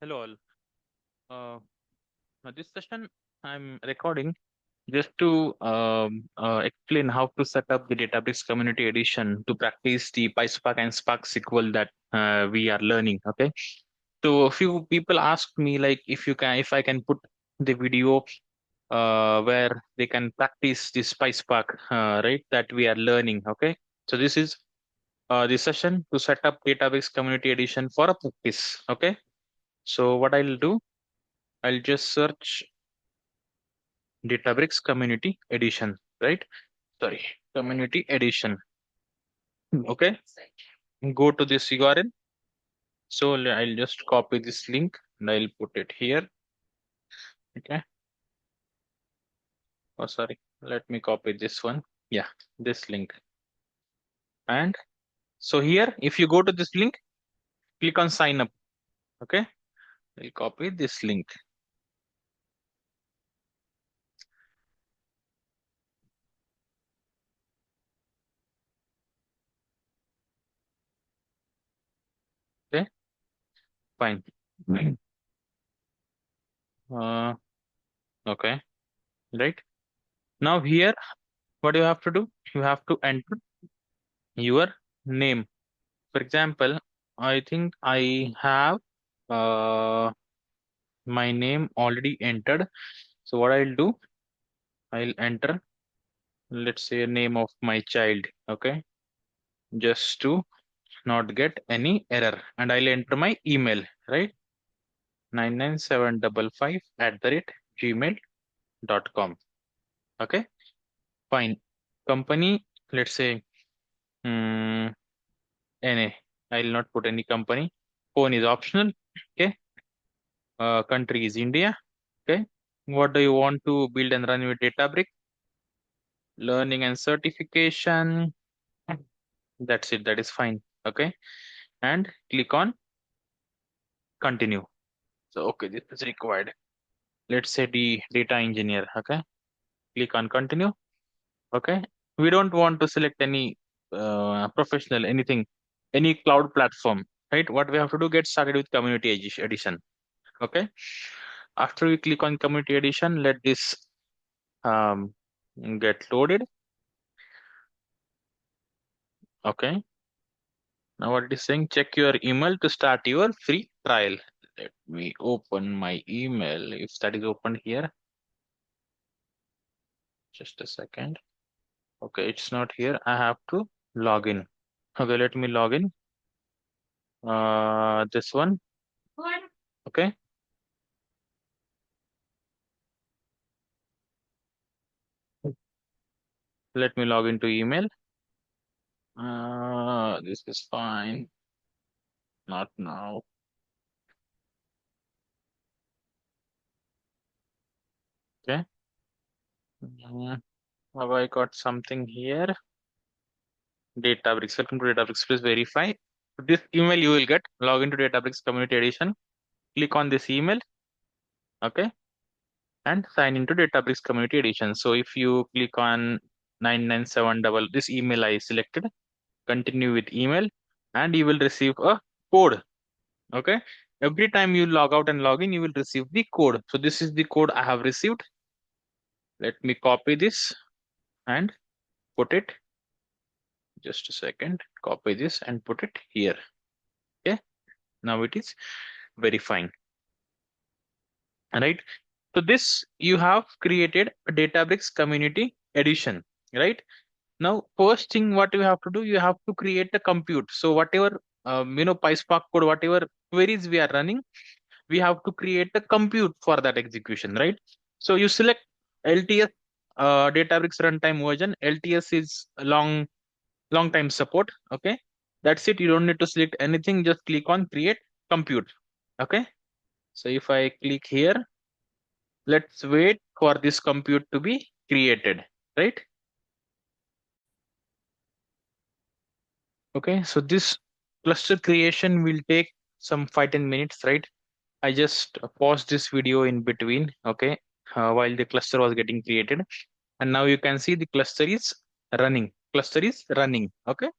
Hello all. This session I'm recording just to explain how to set up the Databricks Community Edition to practice the PySpark and Spark SQL that we are learning. Okay, so a few people asked me like if I can put the video where they can practice this PySpark, right? That we are learning. Okay, so this is the session to set up Databricks Community Edition for a practice. Okay, so what I'll do, I'll just search Databricks Community Edition, right? Sorry, Community Edition. Okay, go to this URL. So I'll just copy this link and I'll put it here. Okay. Oh, sorry. Let me copy this one. Yeah, this link. And so here, if you go to this link, click on sign up. Okay. I'll copy this link. Okay. Fine. Uh, okay. Right. Now here, what you have to do? You have to enter your name. For example, I think I have my name already entered. So what I'll do, I'll enter, let's say, name of my child. Okay, just to not get any error, and I'll enter my email, right? 99755@gmail.com. Okay, fine. Company, let's say, NA. I'll not put any company. Phone is optional. Okay. Country is India. Okay. What do you want to build and run with Databricks? Learning and certification. That's it. That is fine. Okay. And click on continue. So, okay, this is required. Let's say the data engineer. Okay. Click on continue. Okay. We don't want to select any professional, anything, any cloud platform, right? What we have to do, get started with community edition. Okay. After we click on community edition, let this um, get loaded. Okay. Now what it is saying, check your email to start your free trial. Let me open my email if that is open here. Just a second. Okay, it's not here. I have to log in. Okay, let me log in. This one. Okay. Let me log into email. This is fine. Not now. Okay. Have I got something here? Databricks. Welcome to Databricks. Please verify. This email you will get. Log into Databricks Community Edition. Click on this email. Okay. And sign into Databricks Community Edition. So if you click on 997 double this email I selected, continue with email, and you will receive a code. Okay. Every time you log out and log in, you will receive the code. So this is the code I have received. Let me copy this and put it. Just a second. Copy this and put it here. Okay. Now it is verifying. Right. So this you have created a Databricks Community Edition, right? Now, first thing what you have to do, you have to create a compute. So whatever PySpark code, whatever queries we are running, we have to create a compute for that execution, right? So you select LTS, Databricks runtime version. LTS is a long time support. Okay, that's it. You don't need to select anything. Just click on create compute. Okay. So if I click here, let's wait for this compute to be created, right? Okay, so this cluster creation will take some 5-10 minutes, right? I just paused this video in between, okay, while the cluster was getting created. And now you can see the cluster is running. Cluster is running, okay?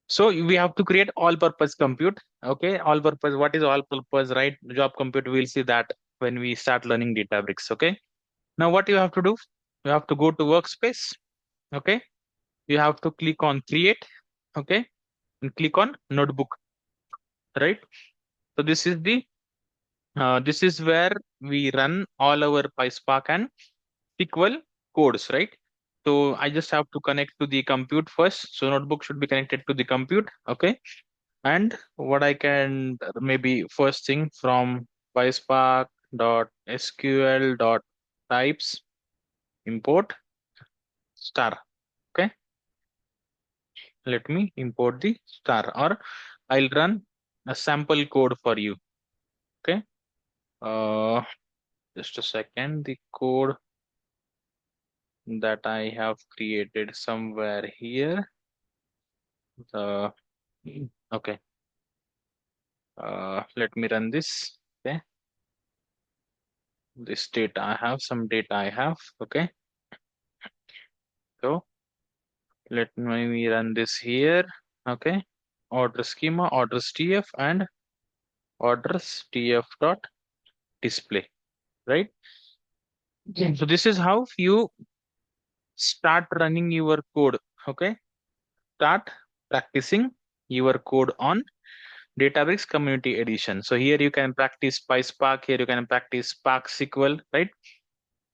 So we have to create all-purpose compute. Okay, all-purpose. What is all-purpose? Right, job compute. We'll see that when we start learning Databricks. Okay. Now what you have to do? You have to go to Workspace. Okay. You have to click on Create. Okay, and click on Notebook. Right. So this is where we run all our PySpark and SQL codes, right? So I just have to connect to the compute first. So notebook should be connected to the compute. Okay. And what I can maybe first thing from PySpark dot SQL dot types import star. Okay. Let me import the star, or I'll run a sample code for you. Okay. Uh, just a second. The code that I have created somewhere here. Uh, okay. Let me run this. Okay. This data I have, some data I have. Okay. So let me run this here. Okay. Order schema, orders tf, and orders tf dot display. Right. So this is how you start running your code. Okay. Start practicing your code on Databricks Community Edition. So here you can practice PySpark, here you can practice Spark SQL, right?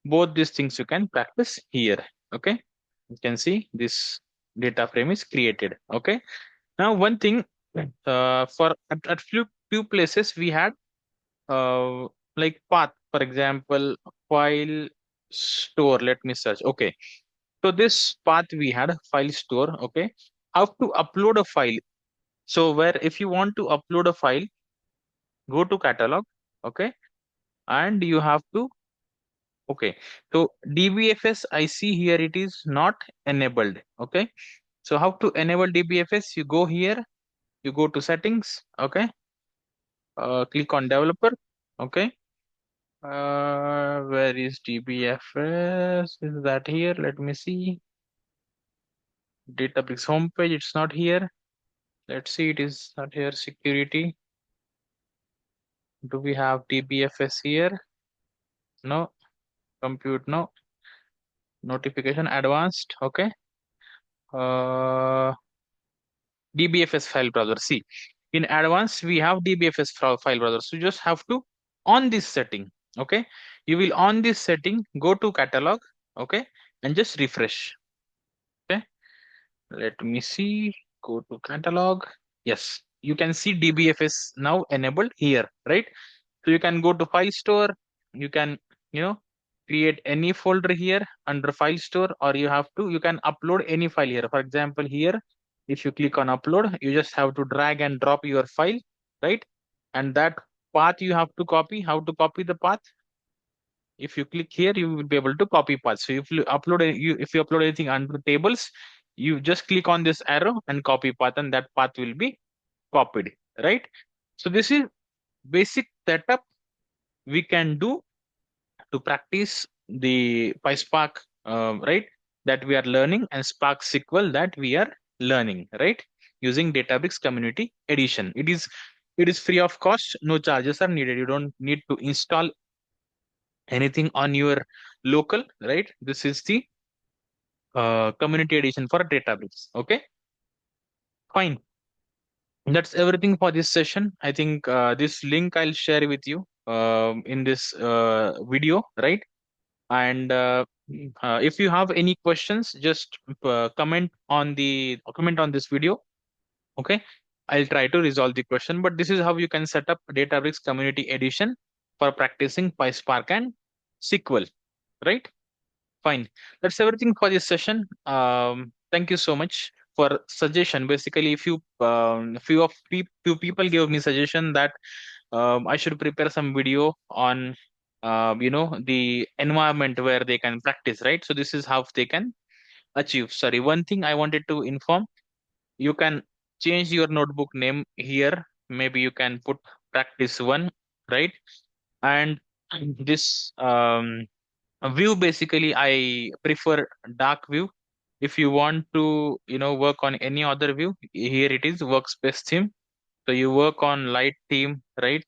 Both these things you can practice here. Okay. You can see this data frame is created. Okay. Now one thing, for at few places we had uh like path, for example, file store. Let me search. Okay. So this path we had file store. Okay. How to upload a file. So where if you want to upload a file, go to catalog. Okay. And you have to, okay. So DBFS, I see here it is not enabled. Okay. So how to enable DBFS? You go here, you go to settings. Okay. Click on developer. Okay. Where is DBFS? Is that here? Let me see. Databricks homepage. It's not here. Let's see. It is not here. Security. Do we have DBFS here? No. Compute. No. Notification advanced. Okay. Uh, DBFS file browser. See, in advanced we have DBFS file browser. So you just have to on this setting. Okay, you will on this setting, go to catalog. Okay, and just refresh. Okay, let me see. Go to catalog. Yes, you can see DBFS now enabled here, right? So you can go to file store. You can, you know, create any folder here under file store, or you can upload any file here. For example, here, if you click on upload, you just have to drag and drop your file, right? And that path you have to copy. How to copy the path? If you click here, you will be able to copy path. So if you upload anything under tables, you just click on this arrow and copy path, and that path will be copied, right? So this is basic setup we can do to practice the PySpark, right, that we are learning, and Spark SQL that we are learning, right, using Databricks Community Edition. It is free of cost, no charges are needed. You don't need to install anything on your local, right? This is the Community Edition for Databricks. Okay, fine. That's everything for this session. I think this link I'll share with you in this video, right? And if you have any questions, just comment on this video. Okay, I'll try to resolve the question. But this is how you can set up Databricks Community Edition for practicing PySpark and SQL, right? Fine. That's everything for this session. Thank you so much for suggestion. Basically, few people gave me suggestion that I should prepare some video on the environment where they can practice, right? So this is how they can achieve. Sorry, one thing I wanted to inform, you can change your notebook name here. Maybe you can put practice one, right? And this view, basically I prefer dark view. If you want to, work on any other view, here it is workspace theme. So you work on light theme, right?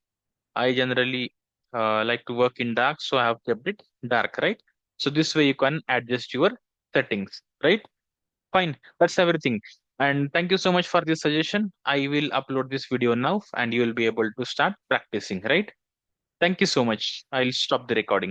I generally like to work in dark, so I have kept it dark, right? So this way you can adjust your settings, right? Fine, that's everything. And thank you so much for this suggestion. I will upload this video now and you will be able to start practicing, right? Thank you so much. I'll stop the recording.